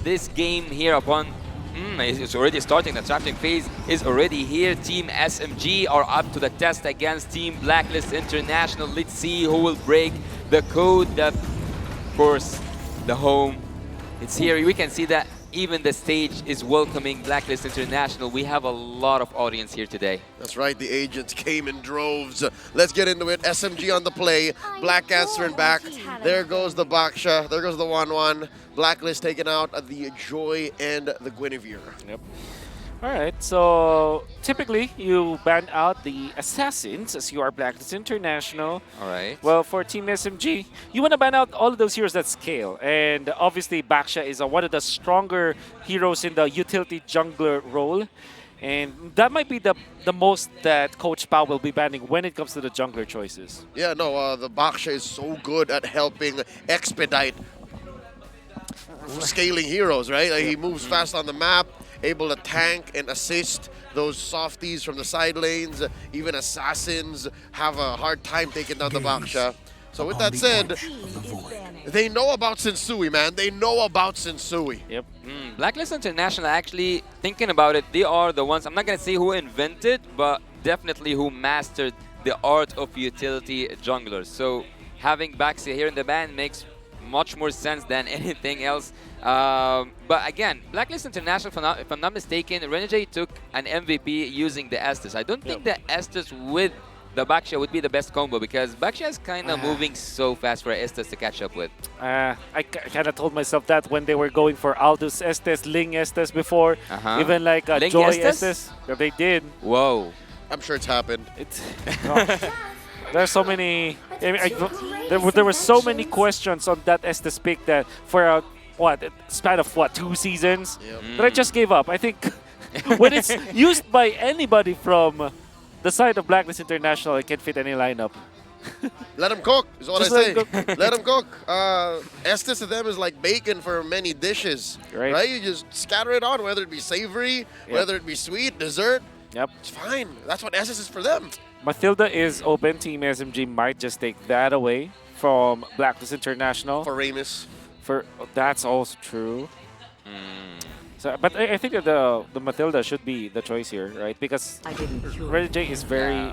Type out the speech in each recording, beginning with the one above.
this game here upon... it's already starting. The drafting phase is already here. Team SMG are up to the test against Team Blacklist International. Let's see who will break the code. That, of course, the home. It's here. We can see that even the stage is welcoming Blacklist International. We have a lot of audience here today. That's right, the agents came in droves. Let's get into it. SMG on the play. Black answering back. There goes the Baksha. There goes the 1-1. Blacklist taking out the Joy and the Guinevere. Yep. All right, so typically you ban out the assassins as you are Blacklist International. All right. Well, for Team SMG, you want to ban out all of those heroes that scale. And obviously, Baksha is one of the stronger heroes in the utility jungler role. And that might be the most that Coach Pao will be banning when it comes to the jungler choices. Yeah, no, the Baksha is so good at helping expedite scaling heroes, right? Like, he moves fast on the map, able to tank and assist those softies from the side lanes. Even assassins have a hard time taking down the Baksha. So with that said, they know about Sensui, man. They know about Sensui. Yep. Blacklist International, actually, thinking about it, they are the ones, I'm not going to say who invented, but definitely who mastered the art of utility junglers. So having Baksha here in the band makes much more sense than anything else. But again, Blacklist International, if I'm not mistaken, Renegade took an MVP using the Estes. I don't think the Estes with the Baksha would be the best combo because Baksha is kind of moving so fast for Estes to catch up with. I kind of told myself that when they were going for Aldous Estes, Ling Estes before, even like Joy Estes, they did. Whoa. I'm sure it's happened. There's so many. There were so many questions on that Estes pick that for a span of 2 seasons that I just gave up. I think when it's used by anybody from the side of Blacklist International, it can fit any lineup. Let him cook, is what Just I say. let Let him cook. Estes to them is like bacon for many dishes, right? You just scatter it on, whether it be savory, whether it be sweet, dessert. Yep. It's fine. That's what Estes is for them. Matilda is open. Team SMG might just take that away from Blacklist International. For Ramus. That's also true. So, but I think that the Matilda should be the choice here, right? Because Renegade is very...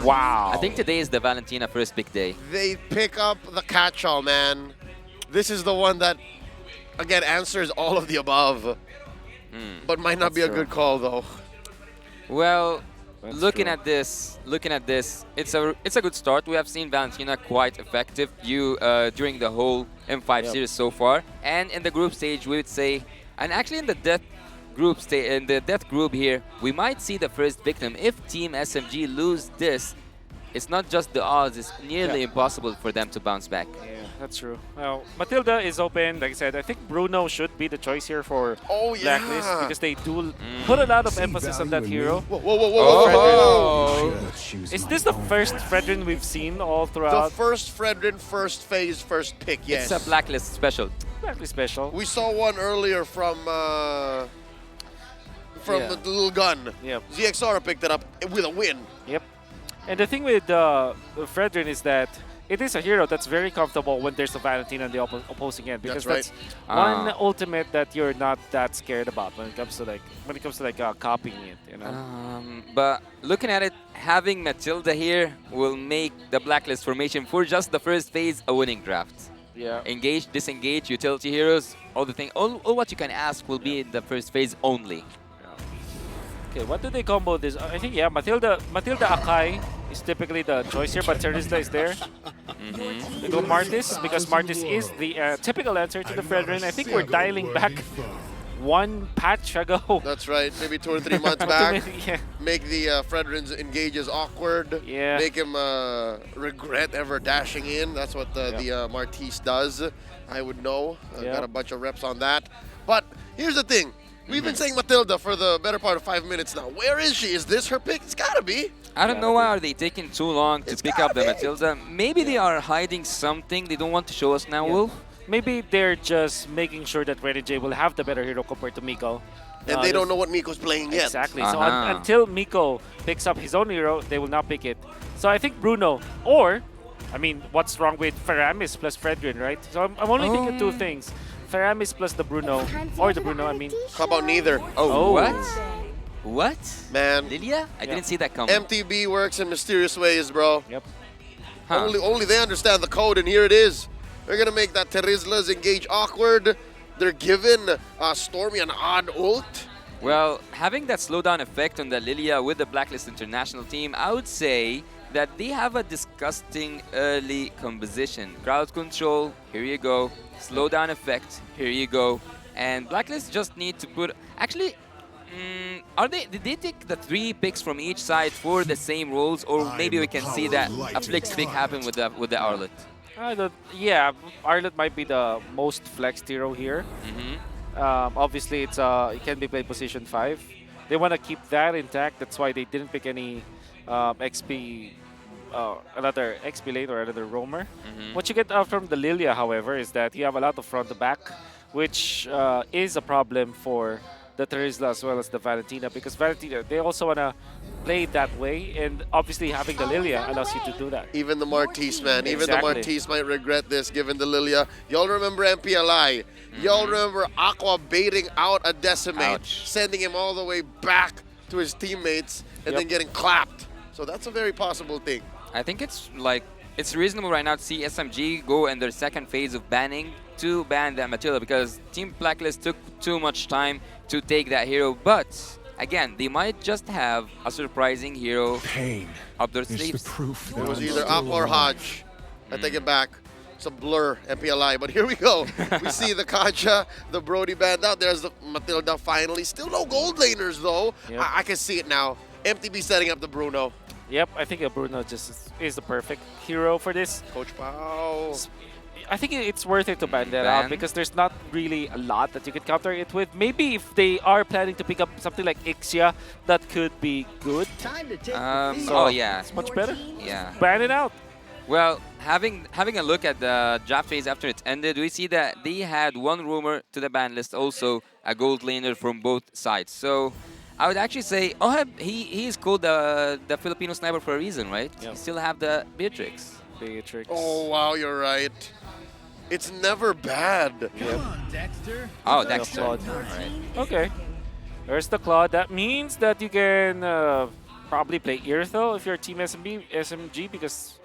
Wow. I think today is the Valentina first big day. They pick up the catch-all, man. This is the one that, again, answers all of the above. But might not be a good call, though. Well, looking at this, it's a good start. We have seen Valentina quite effective during the whole M5 series so far, and in the group stage, we would say, and actually in the death group here, we might see the first victim. If Team SMG lose this, it's not just the odds; it's nearly impossible for them to bounce back. Yeah, that's true. Well, Matilda is open. Like I said, I think Bruno should be the choice here for Blacklist because they do put a lot of emphasis on that hero. Whoa. Is this the first Fredrin we've seen all throughout? The first Fredrin, first phase, first pick, yes. It's a Blacklist special. Blacklist special. We saw one earlier from the little gun. Yep. ZXR picked it up with a win. Yep. And the thing with Fredrin is that it is a hero that's very comfortable when there's a Valentina on the opposing end because that's one ultimate that you're not that scared about when it comes to copying it, you know. But looking at it, having Matilda here will make the Blacklist formation for just the first phase a winning draft. Yeah. Engage, disengage, utility heroes, all what you can ask will be in the first phase only. Okay, what do they combo this? I think, Matilda Akai is typically the choice here, but Teresa is there. They go Martis, because Martis is the typical answer to the Fredrin. I think we're dialing back one patch ago. That's right, maybe 2 or 3 months back. Make the Fredrin's engages awkward. Yeah. Make him regret ever dashing in. That's what the Martis does. I would know. I've got a bunch of reps on that. But here's the thing. We've been saying Matilda for the better part of 5 minutes now. Where is she? Is this her pick? It's gotta be. I don't know why are they taking too long to pick up the Matilda. Maybe they are hiding something they don't want to show us now, Wolf. Maybe they're just making sure that Renegade will have the better hero compared to Miko. And they don't know what Miko's playing yet. Exactly. So until Miko picks up his own hero, they will not pick it. So I think Bruno, or, I mean, what's wrong with Faramis plus Fredrin, right? So I'm only thinking 2 things. Feramis plus the Bruno, or the Bruno, I mean. How about neither? Oh, Oh. what? What? Man, Lilia? I Yeah. didn't see that coming. MTB works in mysterious ways, bro. Yep. Huh. Only they understand the code, and here it is. They're gonna make that Terizla's engage awkward. They're giving Stormy an odd ult. Well, having that slowdown effect on the Lilia with the Blacklist International team, I would say that they have a disgusting early composition. Crowd control, here you go. Slowdown effect, here you go. And Blacklist just need to put... Actually, did they take the 3 picks from each side for the same roles, or maybe we can see that a flex pick happen with the Arlet? Yeah, Arlet might be the most flexed hero here. Obviously, it can be played position 5. They want to keep that intact. That's why they didn't pick any XP, another XP lane or another roamer. What you get from the Lilia, however, is that you have a lot of front to back, which is a problem for the Terizla as well as the Valentina, because Valentina, they also want to play it that way, and obviously having the Lilia allows you to do that. Even the Martise, man. Even the Exactly. Martise might regret this, given the Lilia. Y'all remember MPLI? Y'all remember Aqua baiting out a Decimate, Ouch. sending him all the way back to his teammates, and then getting clapped. So that's a very possible thing. I think it's reasonable right now to see SMG go in their second phase of banning to ban that Matilda, because Team Blacklist took too much time to take that hero. But again, they might just have a surprising hero Pain up their is the sleeves. proof It that was I'm either still Aqua or alive. Hodge. I take it back. It's a blur, MPLI. But here we go. We see the Kacha, the Brody band out. There's the Matilda finally. Still no gold laners, though. Yep. I can see it now. MTB setting up the Bruno. Yep, I think Bruno just is the perfect hero for this. Coach Pao. I think it's worth it to ban that Ban? out, because there's not really a lot that you can counter it with. Maybe if they are planning to pick up something like Ixia, that could be good. Oh yeah, It's much better. yeah. Ban it out. Well, having a look at the draft phase after it ended, we see that they had one rumor to the ban list, also a gold laner from both sides. So I would actually say Oheb, he is called the Filipino sniper for a reason, right? Yep. You still have the Beatrix. Beatrix. Oh, wow, you're right. It's never bad. Oh, The Dexter. Claude. Right. Okay. There's the Claude. That means that you can probably play Irithel if you're Team SMG, because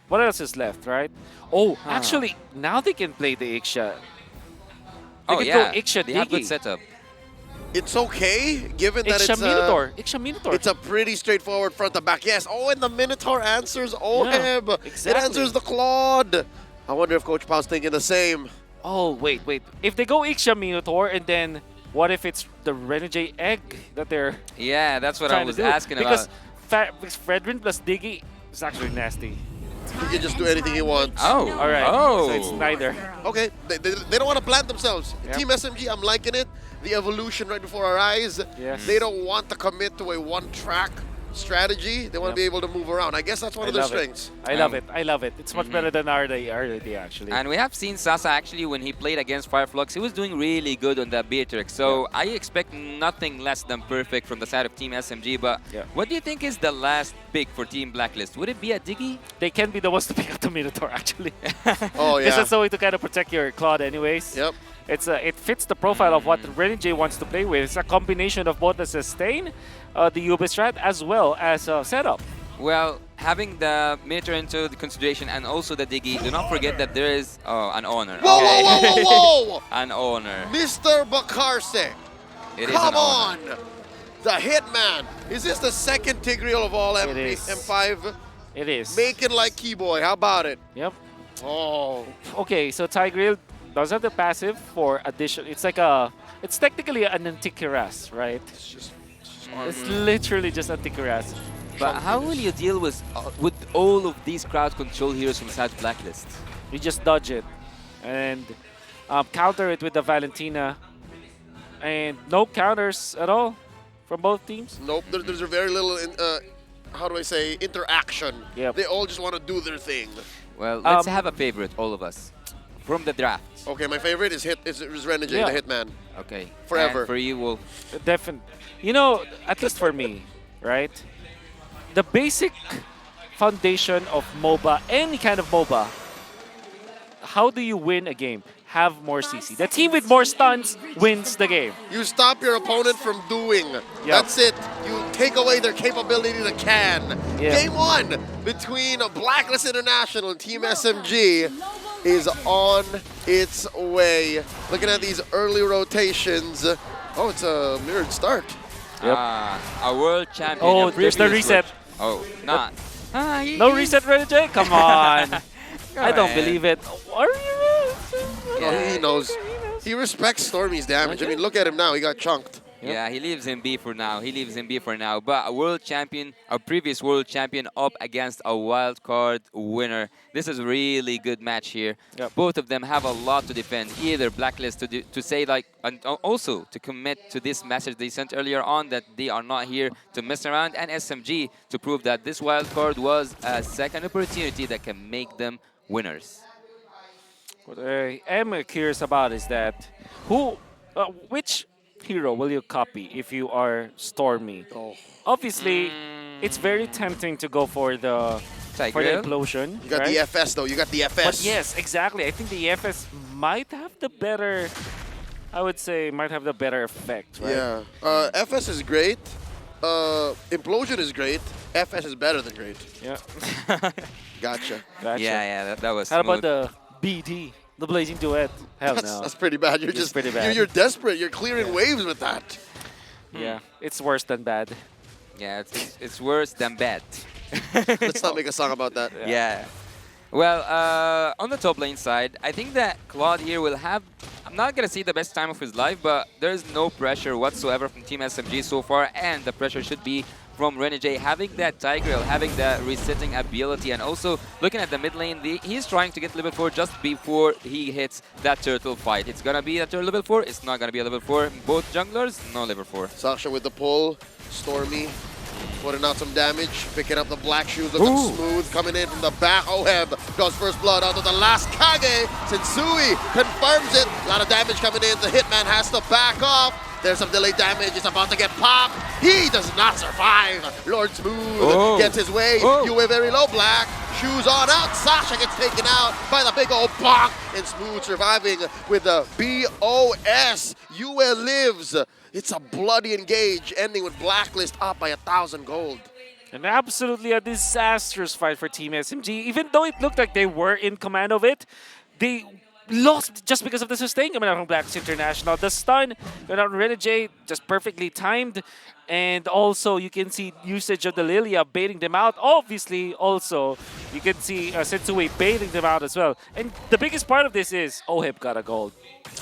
what else is left, right? Oh, actually, now they can play the Ixia. They Oh can yeah, go Ixia they have good Diggy. setup. It's okay, given that Ixia it's Minotaur. Ixia Minotaur. it's a pretty straightforward front to back. Yes. Oh, and the Minotaur answers Oheb. It exactly. answers the Claude. I wonder if Coach Pao's thinking the same. Oh, wait. If they go Ixia Minotaur, and then what if it's the Renegade egg that they're Yeah, that's what I trying was to do? asking Because about. because Fredrin plus Diggy is actually nasty. He can just do anything he wants. Oh, All right. oh. So it's neither. Okay, they don't want to plant themselves. Yep. Team SMG, I'm liking it. The evolution right before our eyes. Yes. They don't want to commit to a one-track strategy. They want to Yep. be able to move around. I guess that's one I of their love it. strengths. I love it. I love it. It's much better than RD actually. And we have seen Sasa actually when he played against Fireflux, he was doing really good on that Beatrix. So I expect nothing less than perfect from the side of Team SMG. But Yeah. what do you think is the last pick for Team Blacklist? Would it be a Diggy? They can be the ones to pick up the Minotaur actually. Oh, Because yeah. that's the way to kind of protect your Claude anyways. Yep. It fits the profile of what Renegade wants to play with. It's a combination of both the sustain, the Ubistrat, as well as setup. Well, having the Minotaur into the consideration and also the Diggy, do not forget that there is an honor. Whoa, okay? whoa, whoa, whoa, whoa! An honor. Mr. Bacarse, It is come an honor. on! The Hitman. Is this the second Tigreal of all It is. M5? It is. Make it like Keyboy. How about it? Yep. Oh. Okay, so Tigreal does have the passive for addition. It's like it's technically an Antikyras, right? It's literally just Antikyras. But how will you deal with all of these crowd control heroes from South Blacklist? You just dodge it and counter it with the Valentina, and no counters at all from both teams. Nope, there's very little, how do I say, interaction. Yep. They all just want to do their thing. Well, let's Um, have a favorite, all of us, from the draft. Okay, my favorite is Renegade, Yeah. the Hitman. Okay. Forever. And for you, Wolf. Definitely. You know, at least for me, right? The basic foundation of MOBA, any kind of MOBA, how do you win a game? have more CC. The team with more stuns wins the game. You stop your opponent from doing. That's it. You take away their capability to can. Yeah. Game 1 between Blacklist International and Team SMG is on its way. Looking at these early rotations. Oh, it's a mirrored start. Yep. A world champion. Oh, a there's the previous reset. Oh, not. No reset, Renegade? Come on. I don't believe it. Are you? Yeah. He knows. He respects Stormy's damage. I mean, look at him now. He got chunked. Yeah, he lives in B for now. He lives in B for now. But a world champion, a previous world champion up against a wild card winner. This is a really good match here. Yep. Both of them have a lot to defend. Either Blacklist to say like, and also to commit to this message they sent earlier on that they are not here to mess around, and SMG to prove that this wild card was a second opportunity that can make them winners. What I am curious about is that which hero will you copy if you are Stormy? Oh. Obviously, it's very tempting to go for the Tigreal? implosion. You got right? the FS, though. You got the FS. But yes, exactly. I think the FS might have the better. I would say might have the better effect, right? Yeah. FS is great. Implosion is great. FS is better than great. Yeah. Gotcha. Gotcha. Yeah, that was How about smooth. the BD, the Blazing Duet? Hell no. That's pretty bad. You're It's just pretty bad. You're desperate. You're clearing waves with that. Yeah, it's worse than bad. Yeah, it's worse than bad. Let's not make a song about that. Yeah. Well, on the top lane side, I think that Claude here will have, I'm not going to say the best time of his life, but there's no pressure whatsoever from Team SMG so far, and the pressure should be from Renegade having that Tigreal, having that resetting ability, and also looking at the mid lane, he's trying to get level 4 just before he hits that turtle fight. It's going to be a turtle level 4, it's not going to be a level 4. Both junglers, no level 4. Sasha with the pull. Stormy putting out some damage. Picking up the black shoes. Looking smooth. Coming in from the back. Oheb goes first blood onto the last Kage. Sensui confirms it. A lot of damage coming in. The Hitman has to back off. There's some delayed damage. It's about to get popped. He does not survive. Lord Smooth gets his way. You were very low, Black. Shoes on out. Sasha gets taken out by the big old bonk. And Smooth surviving with the BOS. Yue lives. It's a bloody engage, ending with Blacklist up by 1,000 gold. And absolutely a disastrous fight for Team SMG. Even though it looked like they were in command of it, they lost just because of the sustain coming out from Blacklist International. The stun coming out from Renegade, just perfectly timed. And also, you can see usage of the Lilia baiting them out. Obviously, also, you can see Sensui baiting them out as well. And the biggest part of this is Oheb got a gold.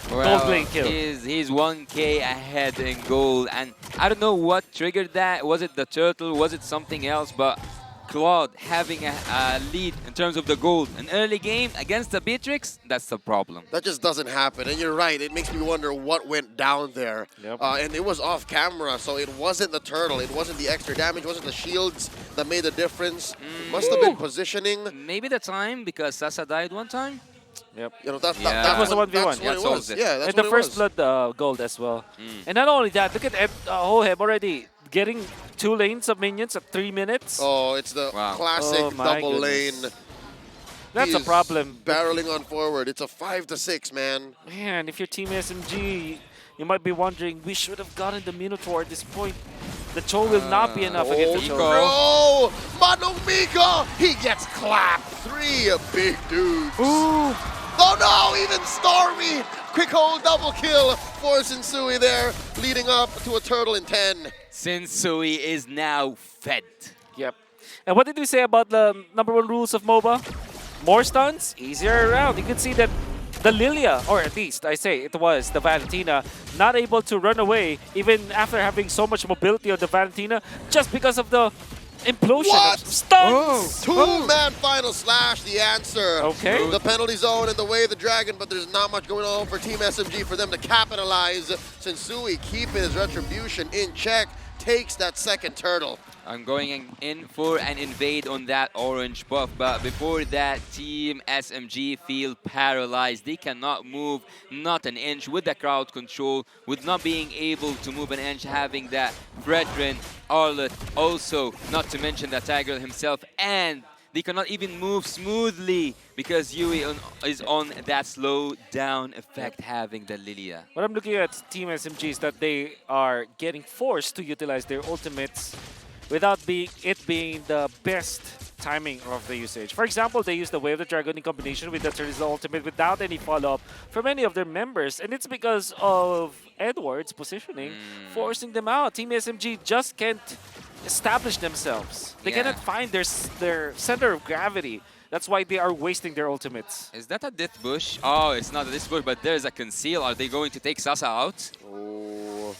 Gold lane kill. He's 1k ahead in gold, and I don't know what triggered that. Was it the turtle? Was it something else? But Claude having a lead in terms of the gold. An early game against the Beatrix, that's the problem. That just doesn't happen, and you're right. It makes me wonder what went down there. Yep. And it was off camera, so it wasn't the turtle. It wasn't the extra damage. It wasn't the shields that made the difference. It must have been positioning. Maybe the time, because Sasa died one time? Yep. You know, that was a 1v1. That's what Yeah, it so was. it. Yeah, that's And what the it first was. blood gold as well. And not only that, look at Oheb already getting 2 lanes of minions at 3 minutes. Oh, it's the classic Oh, my double goodness. lane. That's a He's problem. Barreling on forward. It's a 5-6, man. Man, if you're Team SMG, you might be wondering, we should have gotten the Minotaur at this point. The Cho will not be enough against the Cho. No! Mano Miko! He gets clapped. 3 big dudes. Ooh! Oh no, even Stormy! Quick hold double kill for Sensui there, leading up to a turtle in 10. Sensui is now fed. Yep. And what did we say about the #1 rules of MOBA? More stuns, easier around. You can see that the Lilia, or at least I say it was the Valentina, not able to run away even after having so much mobility on the Valentina just because of the implosion What? of stuns. Two-man final slash, the answer. Okay. The penalty zone and the way of the dragon, but there's not much going on for Team SMG for them to capitalize. Sensui keeping his retribution in check, takes that second turtle. I'm going in for an invade on that orange buff, but before that, Team SMG feel paralyzed. They cannot move not an inch with the crowd control, with not being able to move an inch, having that Brethren, Arlet, also not to mention the Tiger himself, and They cannot even move smoothly because Yui is on that slow down effect having the Lilia. What I'm looking at Team SMG is that they are getting forced to utilize their ultimates without being the best timing of the usage. For example, they use the Way of the Dragon in combination with the Terizla ultimate without any follow-up from any of their members, and it's because of Edward's positioning forcing them out. Team SMG just can't establish themselves. They Yeah. cannot find their center of gravity. That's why they are wasting their ultimates. Is that a Death Bush? Oh, it's not a Death Bush, but there's a Conceal. Are they going to take Sasa out? Oh.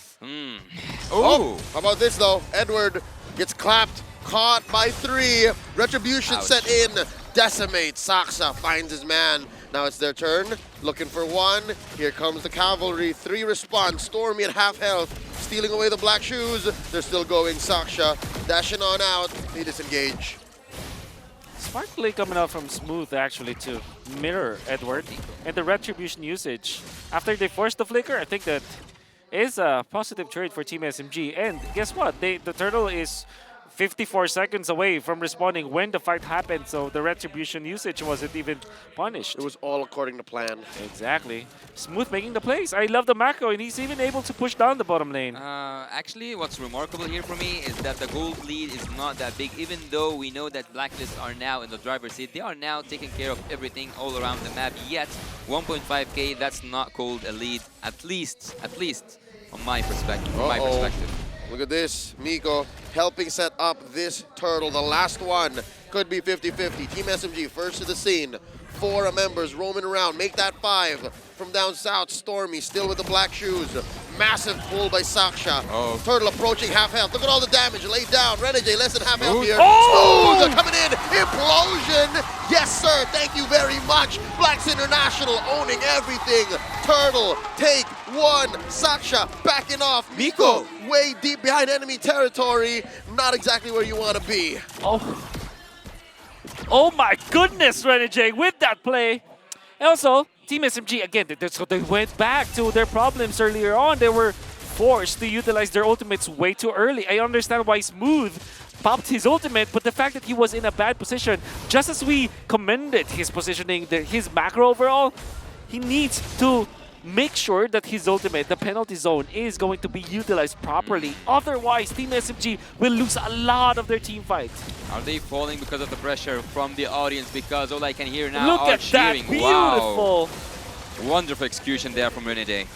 Oh! How about this though? Edward gets clapped, caught by 3. Retribution Ouch. set in. Decimate. Saksa finds his man. Now it's their turn. Looking for 1. Here comes the cavalry. 3 response. Stormy at half health. Stealing away the black shoes. They're still going. Saksha dashing on out. They disengage. Smart play coming out from Smooth actually to mirror Edward and the retribution usage. After they forced the flicker, I think that is a positive trade for Team SMG. And guess what? The turtle is 54 seconds away from responding when the fight happened, so the retribution usage wasn't even punished. It was all according to plan. Exactly. Smooth making the plays. I love the macro, and he's even able to push down the bottom lane. Actually, what's remarkable here for me is that the gold lead is not that big. Even though we know that Blacklist are now in the driver's seat, they are now taking care of everything all around the map. Yet, 1.5k, that's not called a lead. At least, on my perspective. From my perspective. Look at this. Miko helping set up this turtle. The last one could be 50-50. Team SMG first to the scene. 4 members roaming around. Make that 5. From down south, Stormy still with the black shoes. Massive pull by Saksha. Turtle approaching half health. Look at all the damage laid down. Renegade less than half health here. Oh! Smooth coming in. Implosion. Yes, sir. Thank you very much. Blacks International owning everything. Turtle take 1. Saksha backing off. Miko way deep behind enemy territory. Not exactly where you want to be. Oh my goodness, Renegade with that play. And also, Team SMG, again, so they went back to their problems earlier on. They were forced to utilize their ultimates way too early. I understand why Smooth popped his ultimate, but the fact that he was in a bad position, just as we commended his positioning, his macro overall, he needs to make sure that his ultimate, the penalty zone, is going to be utilized properly. Otherwise, Team SMG will lose a lot of their team fight. Are they falling because of the pressure from the audience? Because all I can hear now Look are at that, cheering. beautiful. Wow. Wonderful execution there from Renegade.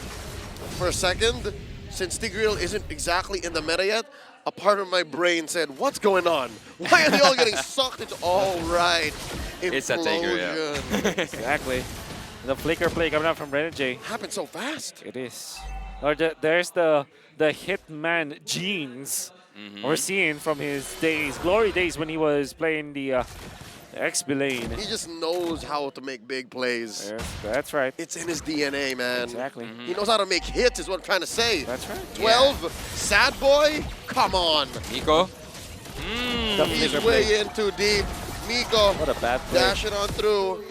For a second, since Tigreal isn't exactly in the meta yet, a part of my brain said, what's going on? Why are they all getting sucked into all right? It's a Tigreal. Yeah. Exactly. The flicker play coming out from Renegade. Happened so fast. It is. Or there's the Hitman genes we're seeing from his days, glory days when he was playing the XP lane. He just knows how to make big plays. Yes, that's right. It's in his DNA, man. Exactly. He knows how to make hits is what I'm trying to say. That's right. 12, sad boy, come on. Miko. The He's flicker way play. in too deep. Miko What a bad play. dashing on through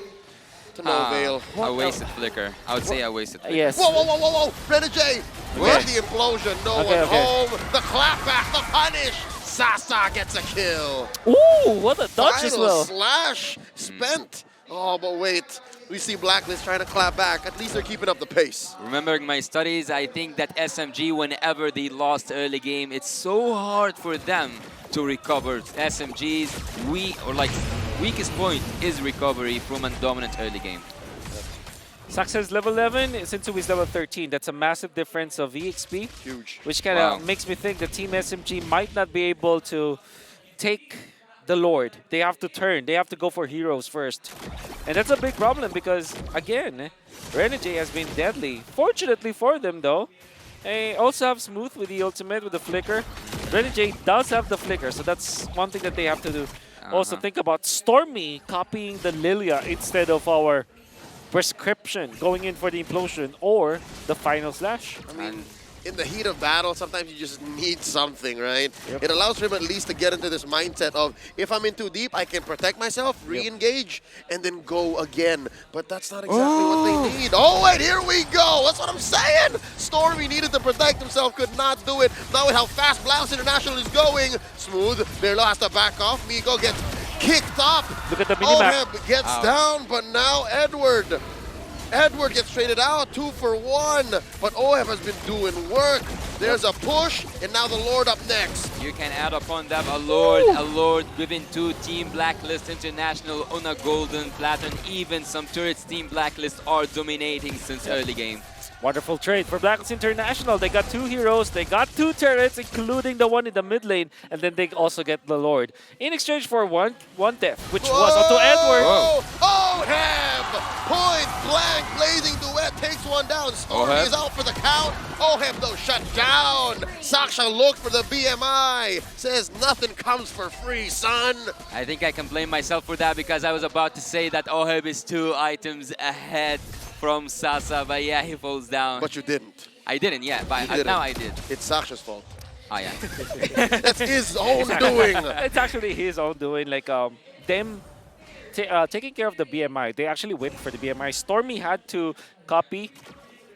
to no avail. A wasted flicker. I would say a wasted flicker. Yes. Whoa, whoa, whoa, whoa, whoa! Renegade! Get the implosion, no Okay, one okay. home. The clapback, the punish. Sasa gets a kill. Ooh, what a dodge as Final well. slash spent. Oh, but wait. We see Blacklist trying to clap back. At least they're keeping up the pace. Remembering my studies, I think that SMG, whenever they lost early game, it's so hard for them to recover. SMG's weakest point is recovery from a dominant early game. Success level 11, Sensui is level 13. That's a massive difference of EXP. Huge. Which kind of Wow. makes me think that Team SMG might not be able to take the Lord. They have to turn. They have to go for heroes first. And that's a big problem because, again, Renegade has been deadly. Fortunately for them, though, they also have Smooth with the ultimate, with the flicker. Renegade does have the flicker, so that's one thing that they have to do. Also, think about Stormy copying the Lilia instead of our prescription, going in for the implosion or the final slash. I mean, in the heat of battle, sometimes you just need something, right? Yep. It allows him at least to get into this mindset of, if I'm in too deep, I can protect myself, re-engage, and then go again. But that's not exactly what they need. Oh, and here we go. That's what I'm saying. Stormy needed to protect himself, could not do it. Now with how fast Blouse International is going, Smooth barely has to back off. Miko gets kicked up. Look at the minimap. Oheb gets down, but now Edward gets traded out, 2 for 1. But Oheb has been doing work. There's a push, and now the Lord up next. You can add upon that a Lord within 2 Team Blacklist International on a golden platinum. Even some turrets Team Blacklist are dominating since early game. Wonderful trade for Blacklist International. They got 2 heroes, they got 2 turrets, including the one in the mid lane, and then they also get the Lord. In exchange for one death, which was onto Edward. Oheb! Point blank, blazing duet takes one down. Stormy is out for the count. Oheb though shut down. Saksha looked for the BMI. Says nothing comes for free, son. I think I can blame myself for that because I was about to say that Oheb is 2 items ahead from Sasa, but yeah, he falls down. But you didn't. I didn't, yeah, but now I did. It's Saksha's fault. Oh, yeah. That's his own doing. It's actually his own doing. Like them taking care of the BMI. They actually went for the BMI. Stormy had to copy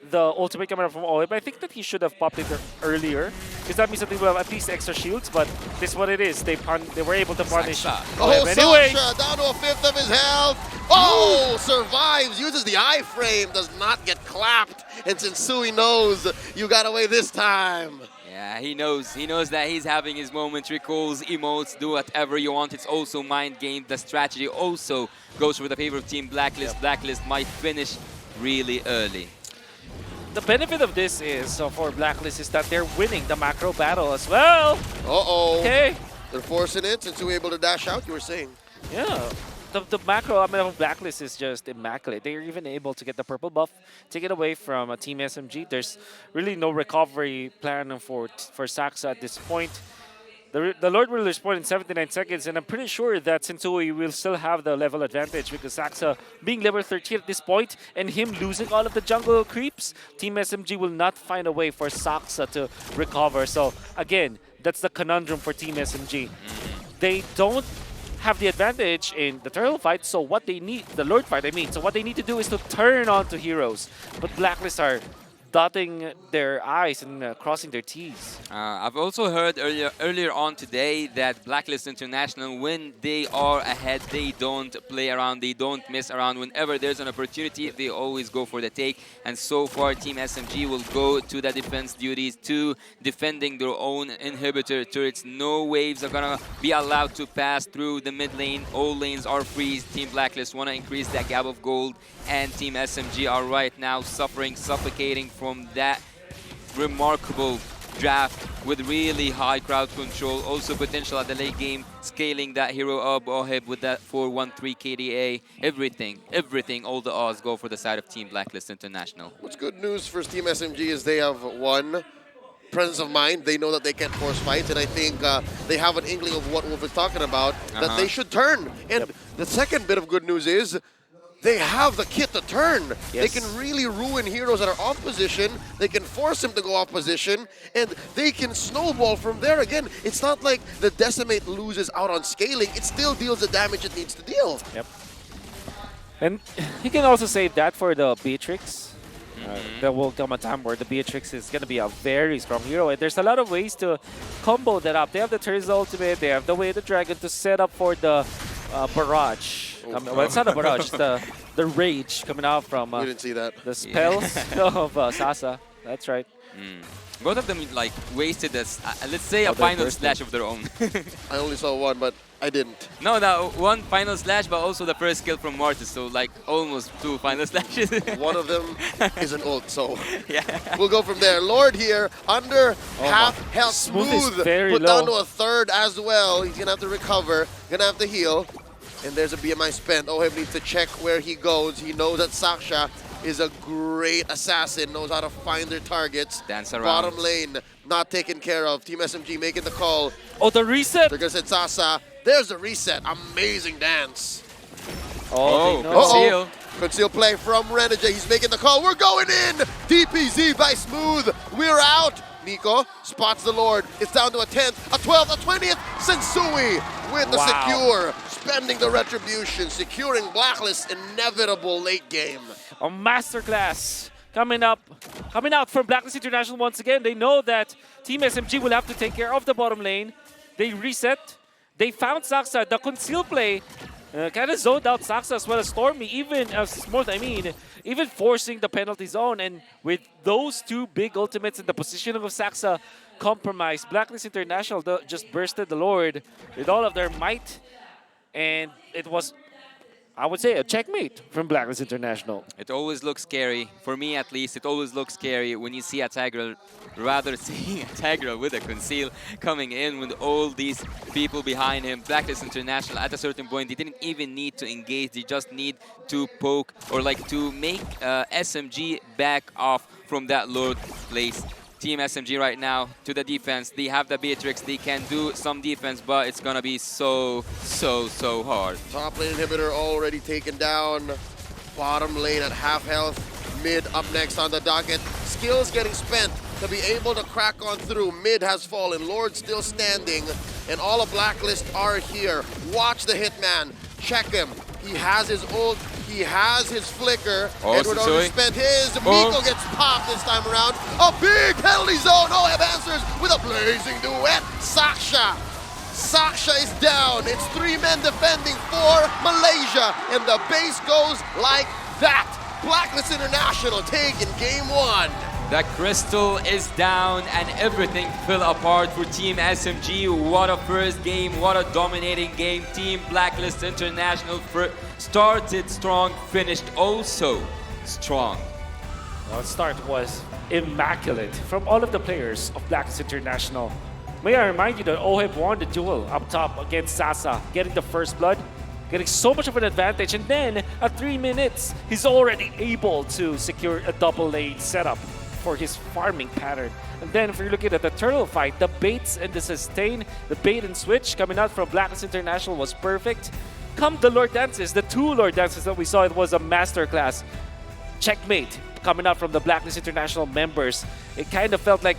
the ultimate camera from Oheb. I think that he should have popped it earlier, because that means that they will have at least extra shields. But this is what it is. They were able to punish Oheb anyway. Saksha down to a 5th of his health. Oh, survives, uses the iframe, does not get clapped. And since Sui knows, you got away this time. Yeah, he knows that he's having his moments, recalls, emotes, do whatever you want. It's also mind game. The strategy also goes for the favor of Team Blacklist. Blacklist might finish really early. The benefit of this is, for Blacklist, is that they're winning the macro battle as well. Uh-oh. Okay. They're forcing it since you were able to dash out, you were saying. Yeah. The macro, Blacklist is just immaculate. They're even able to get the purple buff, take it away from Team SMG. There's really no recovery plan for Saxa at this point. The Lord will respond in 79 seconds, and I'm pretty sure that Sensui will still have the level advantage because Saxa being level 13 at this point and him losing all of the jungle creeps, Team SMG will not find a way for Saxa to recover. So again, that's the conundrum for Team SMG. They don't have the advantage in the turtle fight, so what they need, the Lord fight I mean, so what they need to do is to turn on to heroes. But Blacklist are dotting their I's and crossing their T's. I've also heard earlier on today that Blacklist International, when they are ahead, they don't play around, they don't mess around. Whenever there's an opportunity, they always go for the take. And so far, Team SMG will go to the defense duties, to defending their own inhibitor turrets. No waves are gonna be allowed to pass through the mid lane. All lanes are freeze. Team Blacklist wanna increase that gap of gold, and Team SMG are right now suffocating from that remarkable draft with really high crowd control. Also potential at the late game, scaling that hero up, Oheb with that 4-1-3 KDA. Everything, all the odds go for the side of Team Blacklist International. What's good news for Team SMG is they have one presence of mind. They know that they can't force fights, and I think they have an inkling of what Wolf is talking about, that they should turn. And the second bit of good news is they have the kit to turn. Yes. They can really ruin heroes that are off position. They can force them to go off position, and they can snowball from there. Again, it's not like the Decimate loses out on scaling. It still deals the damage it needs to deal. Yep. And you can also say that for the Beatrix. There will come a time where the Beatrix is going to be a very strong hero, and there's a lot of ways to combo that up. They have the Turtle's ultimate, they have the Way of the Dragon to set up for the barrage. Well, it's not a barrage, the rage coming out from We didn't see that. the spells of Sasa. That's right. Both of them like wasted this, let's say a final slash of their own. I only saw one, but I didn't. No, one final slash, but also the first kill from Mortis, so like almost 2 final slashes. One of them is an ult, so yeah. we'll go from there. Lord here, under half health. Smooth is Smooth very put low. down to a third as well. He's gonna have to recover, gonna have to heal. And there's a BMI spent. Oheb needs to check where he goes. He knows that Saksha is a great assassin, knows how to find their targets. Dance around. Bottom lane, not taken care of. Team SMG making the call. Oh, the reset! They're gonna send Sasa. There's the reset. Amazing dance. Oh, they know. conceal. Conceal play from Renegade. He's making the call. We're going in. DPZ by Smooth. We're out. Nico spots the Lord. It's down to a 10th, a 12th, a 20th. Sensui with the secure. Spending the retribution. Securing Blacklist's inevitable late game. A masterclass coming out from Blacklist International once again. They know that Team SMG will have to take care of the bottom lane. They reset. they found Saksa. The conceal play kind of zoned out Saksa as well as Stormy, even as Smooth, even forcing the penalty zone. And with those two big ultimates and the positioning of Saksa compromised, Blacklist International just bursted the Lord with all of their might. And it was, I would say, a checkmate from Blacklist International. It always looks scary, for me at least, it always looks scary when you see a Tigra, rather seeing a Tigra with a conceal coming in with all these people behind him. Blacklist International, at a certain point, they didn't even need to engage, they just need to poke or like to make SMG back off from that low place. Team SMG right now to the defense. They have the Beatrix. They can do some defense, but it's gonna be so hard. Top lane inhibitor already taken down. Bottom lane at half health. Mid up next on the docket. Skills getting spent to be able to crack on through. Mid has fallen. Lord still standing. And all of Blacklist are here. Watch the Hitman. Check him. He has his ult. He has his flicker. Edward already spent his. Miko gets popped this time around. A big penalty zone. OHEB answers with a blazing duet. Saksha is down. It's 3 men defending for Malaysia. And the base goes like that. Blacklist International taking game 1. The crystal is down and everything fell apart for Team SMG. What a first game, what a dominating game. Team Blacklist International started strong, finished also strong. Well, the start was immaculate from all of the players of Blacklist International. May I remind you that OHEB won the duel up top against Sasa, getting the first blood, getting so much of an advantage, and then at 3 minutes, he's already able to secure a double lane setup for his farming pattern. And then if you're looking at the turtle fight, the baits and the sustain, the bait and switch coming out from Blacklist International was perfect. Come the Lord Dances, the 2 Lord Dances that we saw, it was a masterclass. Checkmate coming out from the Blacklist International members. It kind of felt like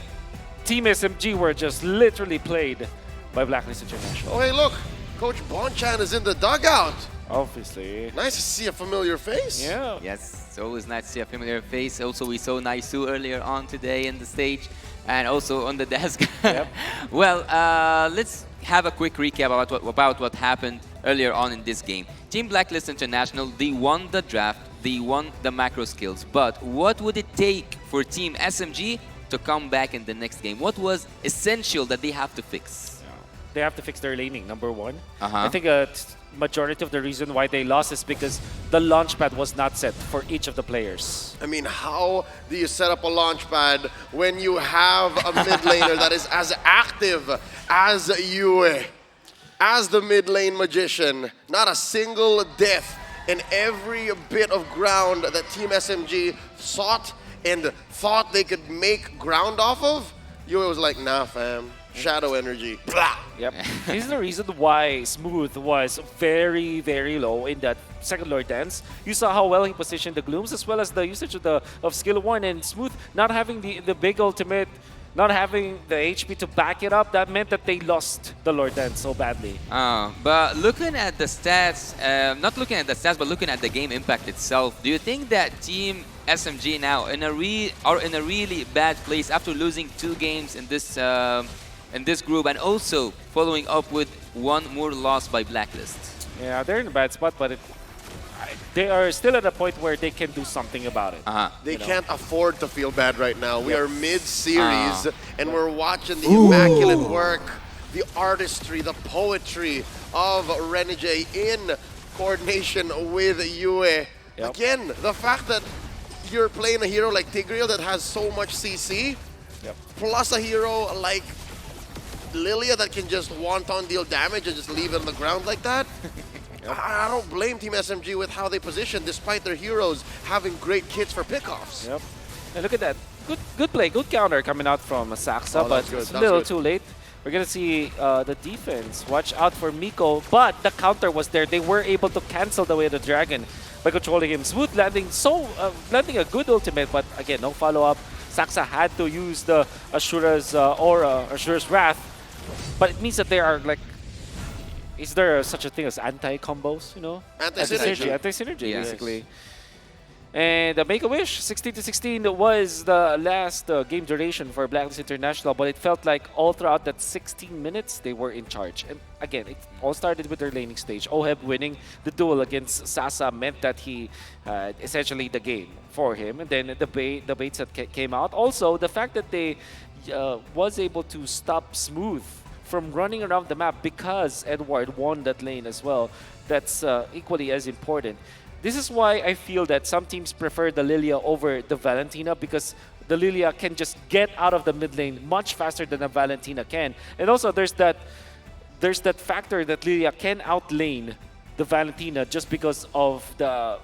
Team SMG were just literally played by Blacklist International. Oh, hey, look. Coach Bonchan is in the dugout. Obviously. Nice to see a familiar face. Yeah. Yes, it's always nice to see a familiar face. Also, we saw Naisu earlier on today in the stage and also on the desk. Yep. Well, let's have a quick recap about what happened earlier on in this game. Team Blacklist International, they won the draft, they won the macro skills, but what would it take for Team SMG to come back in the next game? What was essential that they have to fix? They have to fix their laning, number 1. Uh-huh. I think majority of the reason why they lost is because the launch pad was not set for each of the players. I mean, how do you set up a launch pad when you have a mid laner that is as active as Yue, as the mid lane magician? Not a single death in every bit of ground that Team SMG sought and thought they could make ground off of. Yue was like, nah, fam. Shadow energy. Blah. Yep. This is the reason why Smooth was very, very low in that second Lord Dance. You saw how well he positioned the Glooms as well as the usage of skill 1, and Smooth not having the big ultimate, not having the HP to back it up, that meant that they lost the Lord Dance so badly. But looking at the stats, not looking at the stats, but looking at the game impact itself, do you think that Team SMG now are in a really bad place after losing 2 games in this group and also following up with 1 more loss by Blacklist? Yeah, they're in a bad spot, but they are still at a point where they can do something about it. They can't afford to feel bad right now. We are mid-series, and we're watching the immaculate work, the artistry, the poetry of Renegade in coordination with Yue. Again, the fact that you're playing a hero like Tigreal that has so much CC, plus a hero like Lilia that can just wanton deal damage and just leave it on the ground like that. I don't blame Team SMG with how they position, despite their heroes having great kits for pickoffs. Yep. And look at that. Good play, good counter coming out from Saksa, but it's a little too late. We're going to see the defense. Watch out for Miko, but the counter was there. They were able to cancel the way of the Dragon by controlling him. Smooth landing a good ultimate, but again, no follow-up. Saksa had to use the Ashura's aura, Ashura's Wrath, but it means that they are like, is there such a thing as anti-combos, you know? Anti-synergy. Anti-synergy, basically. And Make-A-Wish, 16-16 was the last game duration for Blacklist International, but it felt like all throughout that 16 minutes, they were in charge. And again, it all started with their laning stage. Oheb winning the duel against Sasa meant that he essentially the game for him. And then the baits that came out. Also, the fact that they was able to stop Smooth from running around the map because Edward won that lane as well. That's equally as important. This is why I feel that some teams prefer the Lilia over the Valentina, because the Lilia can just get out of the mid lane much faster than the Valentina can. And also there's that factor that Lilia can outlane the Valentina just because of the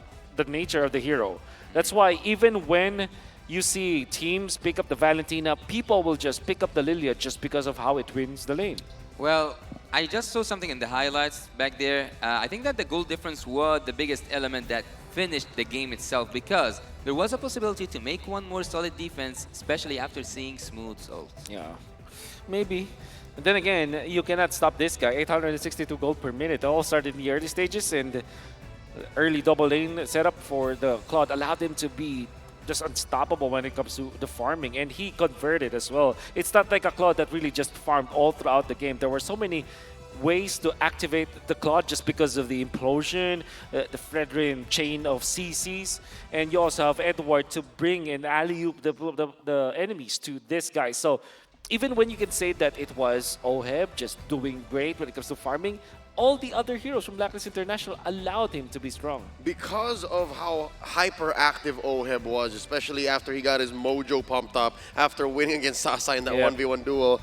nature of the hero. That's why even when you see teams pick up the Valentina, people will just pick up the Lilia just because of how it wins the lane. Well, I just saw something in the highlights back there. I think that the goal difference was the biggest element that finished the game itself, because there was a possibility to make one more solid defense, especially after seeing Smooth's ult. Yeah, maybe. And then again, you cannot stop this guy. 862 gold per minute. It all started in the early stages, and early double lane setup for the Claude allowed him to be just unstoppable when it comes to the farming, and he converted as well. It's not like a Claude that really just farmed all throughout the game. There were so many ways to activate the Claude just because of the implosion, the Fredrin chain of CCs, and you also have Edward to bring and alley-oop the enemies to this guy. So even when you can say that it was Oheb just doing great when it comes to farming, all the other heroes from Blacklist International allowed him to be strong. Because of how hyperactive Oheb was, especially after he got his mojo pumped up after winning against Sasa in that 1v1 duel,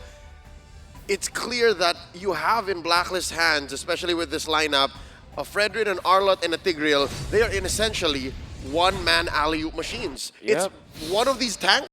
it's clear that you have in Blacklist hands, especially with this lineup, a Fredrin, an Arlott, and a Tigreal. They are in essentially one-man alley-oop machines. Yep. It's one of these tanks